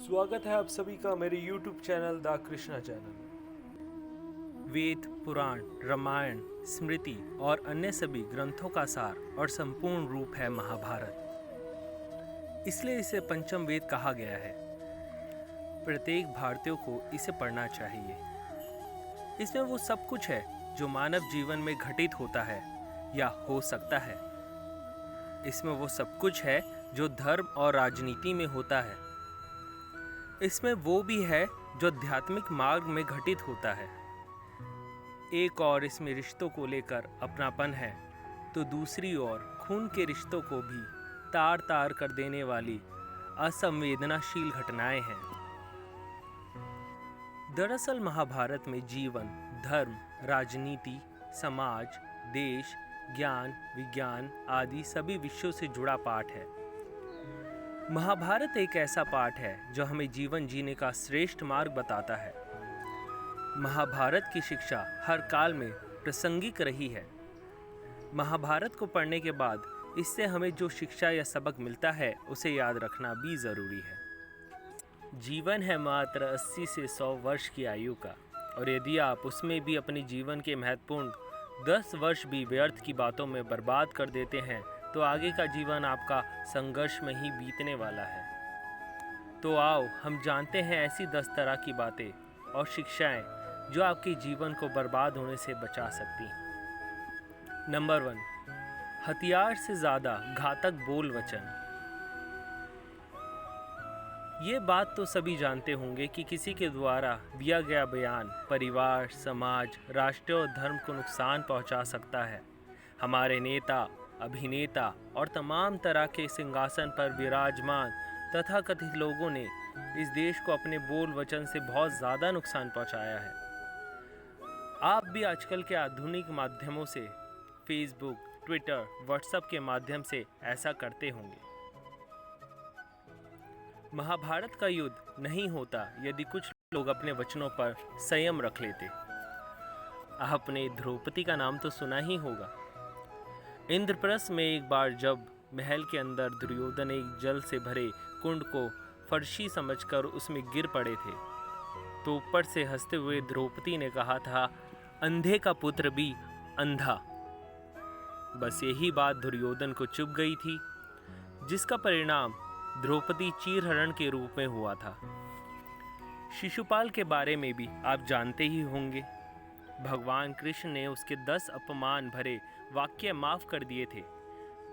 स्वागत है आप सभी का मेरे YouTube channel the Krishna channel में। वेद, पुराण, रामायण, स्मृति और अन्य सभी ग्रंथों का सार और संपूर्ण रूप है महाभारत। इसलिए इसे पंचम वेद कहा गया है। प्रत्येक भारतीय को इसे पढ़ना चाहिए। इसमें वो सब कुछ है जो मानव जीवन में घटित होता है या हो सकता है। इसमें वो सब कुछ है जो धर्म और राजनीति में होता है। इसमें वो भी है जो आध्यात्मिक मार्ग में घटित होता है। एक और इसमें रिश्तों को लेकर अपनापन है, तो दूसरी ओर खून के रिश्तों को भी तार तार कर देने वाली असंवेदनाशील घटनाएं हैं। दरअसल महाभारत में जीवन, धर्म, राजनीति, समाज, देश, ज्ञान, विज्ञान आदि सभी विषयों से जुड़ा पाठ है। महाभारत एक ऐसा पाठ है जो हमें जीवन जीने का श्रेष्ठ मार्ग बताता है। महाभारत की शिक्षा हर काल में प्रासंगिक रही है। महाभारत को पढ़ने के बाद इससे हमें जो शिक्षा या सबक मिलता है उसे याद रखना भी ज़रूरी है। जीवन है मात्र 80 से 100 वर्ष की आयु का, और यदि आप उसमें भी अपने जीवन के महत्वपूर्ण 10 वर्ष भी व्यर्थ की बातों में बर्बाद कर देते हैं तो आगे का जीवन आपका संघर्ष में ही बीतने वाला है। तो आओ हम जानते हैं ऐसी 10 तरह की बातें और शिक्षाएं जो आपके जीवन को बर्बाद होने से बचा सकती हैं। नंबर 1, हथियार से ज़्यादा घातक बोल वचन। ये बात तो सभी जानते होंगे कि किसी के द्वारा दिया गया बयान परिवार, समाज, राष्ट्र और धर्म को नुकसान पहुंचा सकता है। हमारे नेता, अभिनेता और तमाम तरह के सिंहासन पर विराजमान तथाकथित लोगों ने इस देश को अपने बोल वचन से बहुत ज़्यादा नुकसान पहुंचाया है। आप भी आजकल के आधुनिक माध्यमों से फेसबुक, ट्विटर, व्हाट्सएप के माध्यम से ऐसा करते होंगे। महाभारत का युद्ध नहीं होता यदि कुछ लोग अपने वचनों पर संयम रख लेते। आपने द्रौपदी का नाम तो सुना ही होगा। इंद्रप्रस्थ में एक बार जब महल के अंदर दुर्योधन एक जल से भरे कुंड को फर्शी समझकर उसमें गिर पड़े थे, तो ऊपर से हंसते हुए द्रौपदी ने कहा था, अंधे का पुत्र भी अंधा। बस यही बात दुर्योधन को चुभ गई थी, जिसका परिणाम द्रौपदी चीरहरण के रूप में हुआ था। शिशुपाल के बारे में भी आप जानते ही होंगे। भगवान कृष्ण ने उसके 10 अपमान भरे वाक्य माफ कर दिए थे।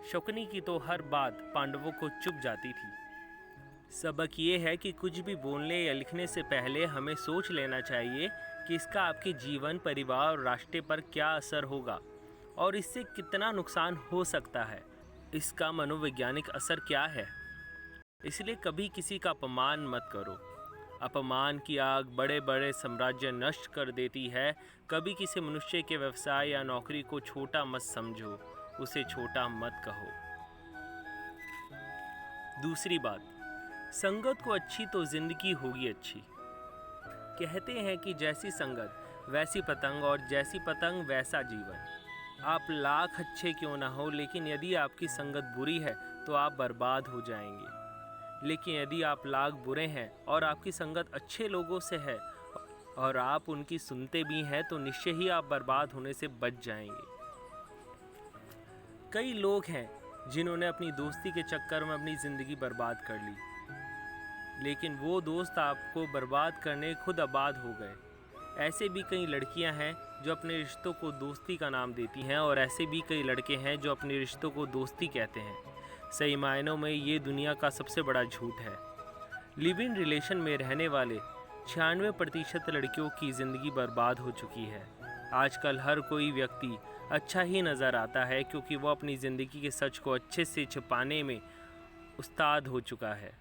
शकुनी की तो हर बात पांडवों को चुभ जाती थी। सबक ये है कि कुछ भी बोलने या लिखने से पहले हमें सोच लेना चाहिए कि इसका आपके जीवन, परिवार और राष्ट्र पर क्या असर होगा और इससे कितना नुकसान हो सकता है। इसका मनोवैज्ञानिक असर क्या है। इसलिए कभी किसी का अपमान मत करो। अपमान की आग बड़े बड़े साम्राज्य नष्ट कर देती है। कभी किसी मनुष्य के व्यवसाय या नौकरी को छोटा मत समझो, उसे छोटा मत कहो। दूसरी बात, संगत को अच्छी तो जिंदगी होगी अच्छी। कहते हैं कि जैसी संगत वैसी पतंग और जैसी पतंग वैसा जीवन। आप लाख अच्छे क्यों ना हो, लेकिन यदि आपकी संगत बुरी है तो आप बर्बाद हो जाएंगे। लेकिन यदि आप लाख बुरे हैं और आपकी संगत अच्छे लोगों से है और आप उनकी सुनते भी हैं तो निश्चय ही आप बर्बाद होने से बच जाएंगे। कई लोग हैं जिन्होंने अपनी दोस्ती के चक्कर में अपनी ज़िंदगी बर्बाद कर ली, लेकिन वो दोस्त आपको बर्बाद करने खुद आबाद हो गए। ऐसे भी कई लड़कियां हैं जो अपने रिश्तों को दोस्ती का नाम देती हैं, और ऐसे भी कई लड़के हैं जो अपने रिश्तों को दोस्ती कहते हैं। सही मायनों में ये दुनिया का सबसे बड़ा झूठ है। लिव इन रिलेशन में रहने वाले 96% लड़कियों की ज़िंदगी बर्बाद हो चुकी है। आजकल हर कोई व्यक्ति अच्छा ही नज़र आता है क्योंकि वो अपनी ज़िंदगी के सच को अच्छे से छिपाने में उस्ताद हो चुका है।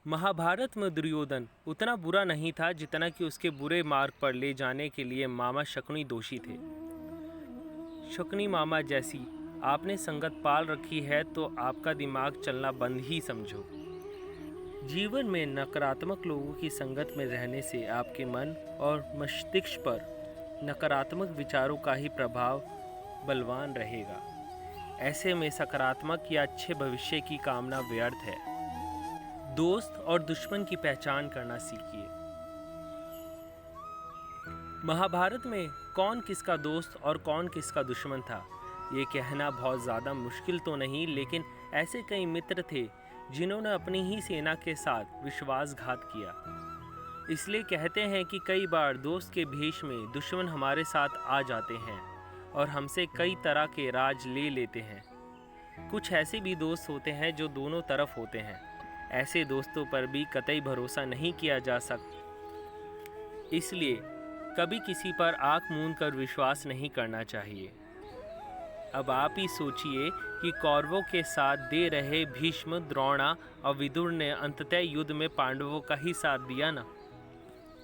महाभारत में दुर्योधन उतना बुरा नहीं था जितना कि उसके बुरे मार्ग पर ले जाने के लिए मामा शकुनी दोषी थे। शकुनी मामा जैसी आपने संगत पाल रखी है तो आपका दिमाग चलना बंद ही समझो। जीवन में नकारात्मक लोगों की संगत में रहने से आपके मन और मस्तिष्क पर नकारात्मक विचारों का ही प्रभाव बलवान रहेगा। ऐसे में सकारात्मक या अच्छे भविष्य की कामना व्यर्थ है। दोस्त और दुश्मन की पहचान करना सीखिए। महाभारत में कौन किसका दोस्त और कौन किसका दुश्मन था, ये कहना बहुत ज़्यादा मुश्किल तो नहीं, लेकिन ऐसे कई मित्र थे जिन्होंने अपनी ही सेना के साथ विश्वासघात किया। इसलिए कहते हैं कि कई बार दोस्त के भेष में दुश्मन हमारे साथ आ जाते हैं और हमसे कई तरह के राज ले लेते हैं। कुछ ऐसे भी दोस्त होते हैं जो दोनों तरफ होते हैं। ऐसे दोस्तों पर भी कतई भरोसा नहीं किया जा सकता, इसलिए कभी किसी पर आंख मूंद कर विश्वास नहीं करना चाहिए। अब आप ही सोचिए कि कौरवों के साथ दे रहे भीष्म, द्रोणा और विदुर ने अंततः युद्ध में पांडवों का ही साथ दिया ना।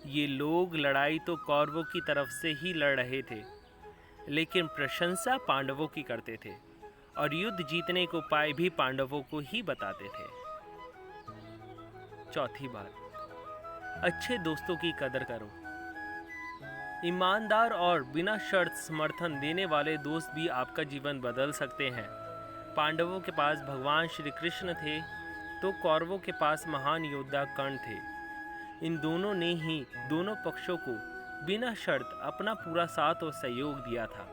ये लोग लड़ाई तो कौरवों की तरफ से ही लड़ रहे थे, लेकिन प्रशंसा पांडवों की करते थे और युद्ध जीतने को उपाय भी पांडवों को ही बताते थे। चौथी बात, अच्छे दोस्तों की कदर करो। ईमानदार और बिना शर्त समर्थन देने वाले दोस्त भी आपका जीवन बदल सकते हैं। पांडवों के पास भगवान श्री कृष्ण थे तो कौरवों के पास महान योद्धा कर्ण थे। इन दोनों ने ही दोनों पक्षों को बिना शर्त अपना पूरा साथ और सहयोग दिया था।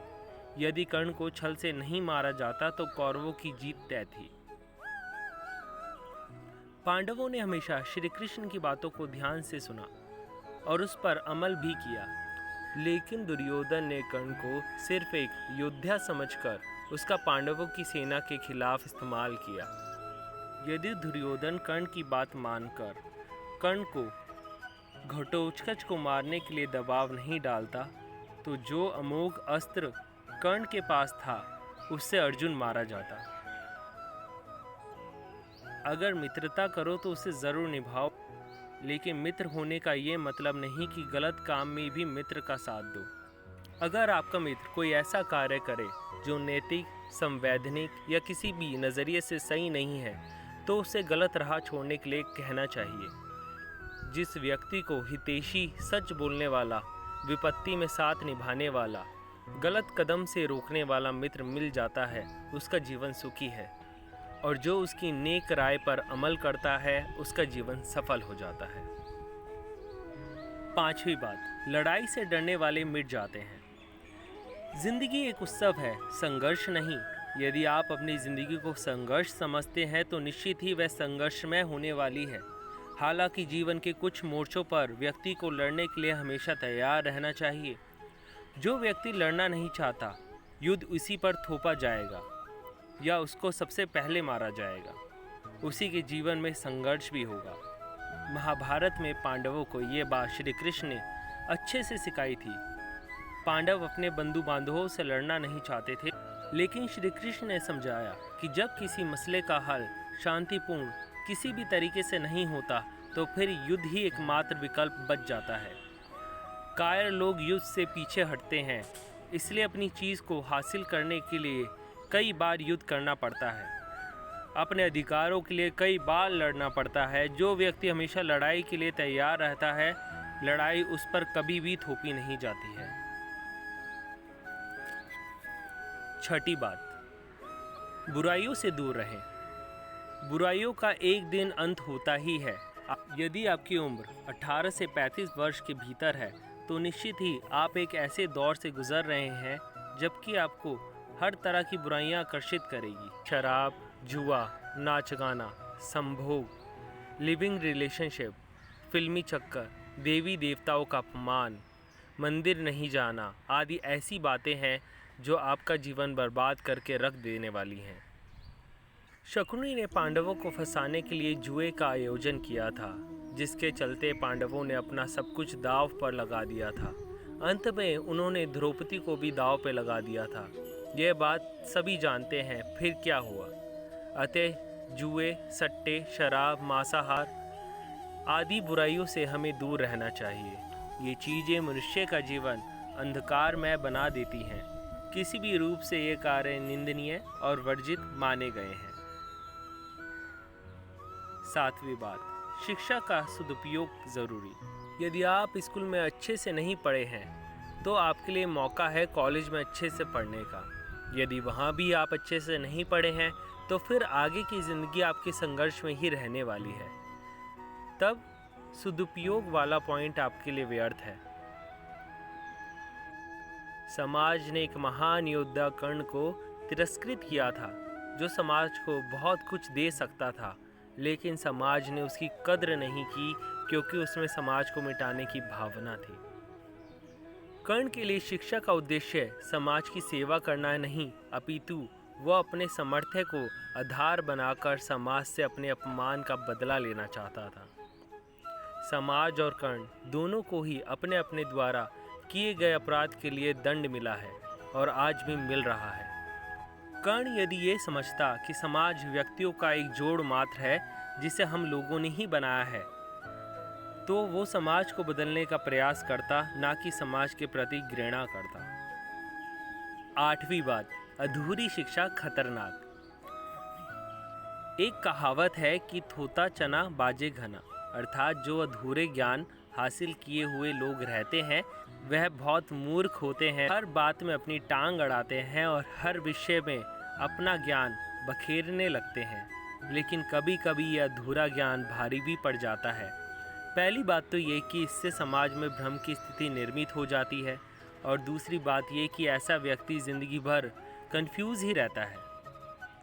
यदि कर्ण को छल से नहीं मारा जाता तो कौरवों की जीत तय थी। पांडवों ने हमेशा श्री कृष्ण की बातों को ध्यान से सुना और उस पर अमल भी किया, लेकिन दुर्योधन ने कर्ण को सिर्फ एक योद्धा समझकर उसका पांडवों की सेना के खिलाफ इस्तेमाल किया। यदि दुर्योधन कर्ण की बात मानकर कर्ण को घटोत्कच को मारने के लिए दबाव नहीं डालता, तो जो अमोघ अस्त्र कर्ण के पास था उससे अर्जुन मारा जाता। अगर मित्रता करो तो उसे ज़रूर निभाओ, लेकिन मित्र होने का ये मतलब नहीं कि गलत काम में भी मित्र का साथ दो। अगर आपका मित्र कोई ऐसा कार्य करे जो नैतिक, संवैधानिक या किसी भी नज़रिए से सही नहीं है, तो उसे गलत राह छोड़ने के लिए कहना चाहिए। जिस व्यक्ति को हितैषी, सच बोलने वाला, विपत्ति में साथ निभाने वाला, गलत कदम से रोकने वाला मित्र मिल जाता है, उसका जीवन सुखी है, और जो उसकी नेक राय पर अमल करता है उसका जीवन सफल हो जाता है। पांचवी बात, लड़ाई से डरने वाले मिट जाते हैं। जिंदगी एक उत्सव है, संघर्ष नहीं। यदि आप अपनी जिंदगी को संघर्ष समझते हैं तो निश्चित ही वह संघर्षमय होने वाली है। हालांकि जीवन के कुछ मोर्चों पर व्यक्ति को लड़ने के लिए हमेशा तैयार रहना चाहिए। जो व्यक्ति लड़ना नहीं चाहता, युद्ध उसी पर थोपा जाएगा या उसको सबसे पहले मारा जाएगा। उसी के जीवन में संघर्ष भी होगा। महाभारत में पांडवों को ये बात श्री कृष्ण ने अच्छे से सिखाई थी। पांडव अपने बंधु बांधवों से लड़ना नहीं चाहते थे, लेकिन श्री कृष्ण ने समझाया कि जब किसी मसले का हल शांतिपूर्ण किसी भी तरीके से नहीं होता तो फिर युद्ध ही एकमात्र विकल्प बच जाता है। कायर लोग युद्ध से पीछे हटते हैं, इसलिए अपनी चीज़ को हासिल करने के लिए कई बार युद्ध करना पड़ता है। अपने अधिकारों के लिए कई बार लड़ना पड़ता है। जो व्यक्ति हमेशा लड़ाई के लिए तैयार रहता है, लड़ाई उस पर कभी भी थोपी नहीं जाती है। छठी बात, बुराइयों से दूर रहें। बुराइयों का एक दिन अंत होता ही है। यदि आपकी उम्र 18 से 35 वर्ष के भीतर है तो निश्चित ही आप एक ऐसे दौर से गुजर रहे हैं जबकि आपको हर तरह की बुराइयां आकर्षित करेगी। शराब, जुआ, नाच गाना, संभोग, लिविंग रिलेशनशिप, फिल्मी चक्कर, देवी देवताओं का अपमान, मंदिर नहीं जाना आदि ऐसी बातें हैं जो आपका जीवन बर्बाद करके रख देने वाली हैं। शकुनी ने पांडवों को फंसाने के लिए जुए का आयोजन किया था, जिसके चलते पांडवों ने अपना सब कुछ दांव पर लगा दिया था। अंत में उन्होंने द्रौपदी को भी दांव पर लगा दिया था। यह बात सभी जानते हैं। फिर क्या हुआ? अतः जुए, सट्टे, शराब, मांसाहार आदि बुराइयों से हमें दूर रहना चाहिए। ये चीज़ें मनुष्य का जीवन अंधकारमय बना देती हैं। किसी भी रूप से ये कार्य निंदनीय और वर्जित माने गए हैं। सातवीं बात, शिक्षा का सदुपयोग ज़रूरी। यदि आप स्कूल में अच्छे से नहीं पढ़े हैं तो आपके लिए मौका है कॉलेज में अच्छे से पढ़ने का। यदि वहाँ भी आप अच्छे से नहीं पढ़े हैं तो फिर आगे की ज़िंदगी आपके संघर्ष में ही रहने वाली है। तब सदुपयोग वाला पॉइंट आपके लिए व्यर्थ है। समाज ने एक महान योद्धा कर्ण को तिरस्कृत किया था, जो समाज को बहुत कुछ दे सकता था, लेकिन समाज ने उसकी कद्र नहीं की क्योंकि उसमें समाज को मिटाने की भावना थी। कर्ण के लिए शिक्षा का उद्देश्य समाज की सेवा करना नहीं, अपितु वह अपने सामर्थ्य को आधार बनाकर समाज से अपने अपमान का बदला लेना चाहता था। समाज और कर्ण दोनों को ही अपने अपने द्वारा किए गए अपराध के लिए दंड मिला है और आज भी मिल रहा है। कर्ण यदि ये समझता कि समाज व्यक्तियों का एक जोड़ मात्र है जिसे हम लोगों ने ही बनाया है, तो वो समाज को बदलने का प्रयास करता, ना कि समाज के प्रति घृणा करता। 8वीं बात, अधूरी शिक्षा खतरनाक। एक कहावत है कि थोता चना बाजे घना, अर्थात जो अधूरे ज्ञान हासिल किए हुए लोग रहते हैं वह बहुत मूर्ख होते हैं, हर बात में अपनी टांग अड़ाते हैं और हर विषय में अपना ज्ञान बखेरने लगते हैं। लेकिन कभी कभी यह अधूरा ज्ञान भारी भी पड़ जाता है। पहली बात तो ये कि इससे समाज में भ्रम की स्थिति निर्मित हो जाती है, और दूसरी बात ये कि ऐसा व्यक्ति जिंदगी भर कंफ्यूज ही रहता है।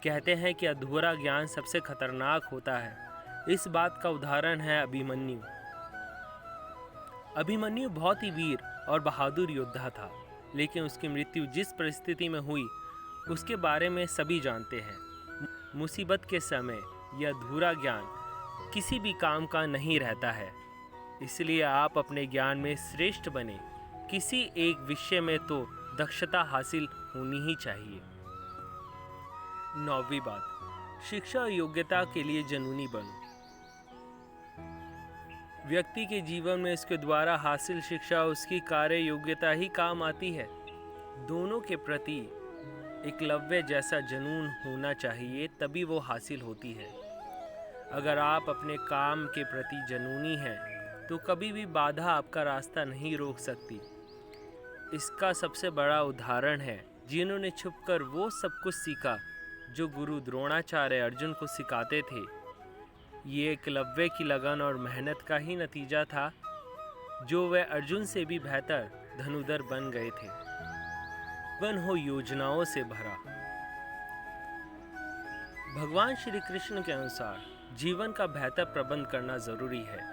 कहते हैं कि अधूरा ज्ञान सबसे खतरनाक होता है। इस बात का उदाहरण है अभिमन्यु। अभिमन्यु बहुत ही वीर और बहादुर योद्धा था, लेकिन उसकी मृत्यु जिस परिस्थिति में हुई उसके बारे में सभी जानते हैं। मुसीबत के समय यह अधूरा ज्ञान किसी भी काम का नहीं रहता है। इसलिए आप अपने ज्ञान में श्रेष्ठ बने, किसी एक विषय में तो दक्षता हासिल होनी ही चाहिए। 9वीं बात, शिक्षा और योग्यता के लिए जुनूनी बनो। व्यक्ति के जीवन में इसके द्वारा हासिल शिक्षा उसकी कार्य योग्यता ही काम आती है। दोनों के प्रति एकलव्य जैसा जुनून होना चाहिए, तभी वो हासिल होती है। अगर आप अपने काम के प्रति जुनूनी हैं तो कभी भी बाधा आपका रास्ता नहीं रोक सकती। इसका सबसे बड़ा उदाहरण है जिन्होंने छुपकर वो सब कुछ सीखा जो गुरु द्रोणाचार्य अर्जुन को सिखाते थे। ये एकलव्य की लगन और मेहनत का ही नतीजा था जो वह अर्जुन से भी बेहतर धनुधर बन गए थे। जीवन हो योजनाओं से भरा। भगवान श्री कृष्ण के अनुसार जीवन का बेहतर प्रबंध करना जरूरी है।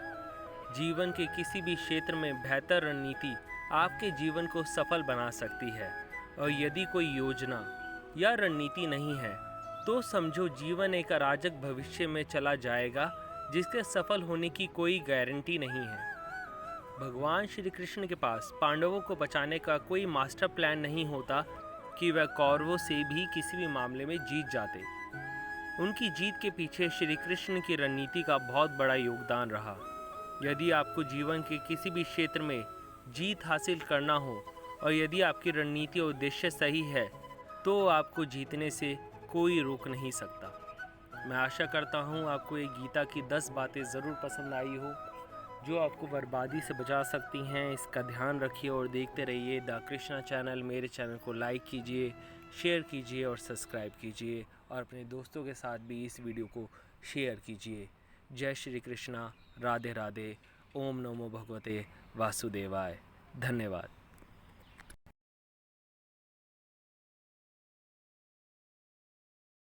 जीवन के किसी भी क्षेत्र में बेहतर रणनीति आपके जीवन को सफल बना सकती है, और यदि कोई योजना या रणनीति नहीं है तो समझो जीवन एक अराजक भविष्य में चला जाएगा जिसके सफल होने की कोई गारंटी नहीं है। भगवान श्री कृष्ण के पास पांडवों को बचाने का कोई मास्टर प्लान नहीं होता कि वह कौरवों से भी किसी भी मामले में जीत जाते। उनकी जीत के पीछे श्री कृष्ण की रणनीति का बहुत बड़ा योगदान रहा। यदि आपको जीवन के किसी भी क्षेत्र में जीत हासिल करना हो और यदि आपकी रणनीति और उद्देश्य सही है तो आपको जीतने से कोई रोक नहीं सकता। मैं आशा करता हूँ आपको ये गीता की 10 बातें ज़रूर पसंद आई हो जो आपको बर्बादी से बचा सकती हैं। इसका ध्यान रखिए और देखते रहिए द कृष्णा चैनल। मेरे चैनल को लाइक कीजिए, शेयर कीजिए और सब्सक्राइब कीजिए, और अपने दोस्तों के साथ भी इस वीडियो को शेयर कीजिए। जय श्री कृष्णा, राधे राधे, ओम नमो भगवते वासुदेवाय। धन्यवाद।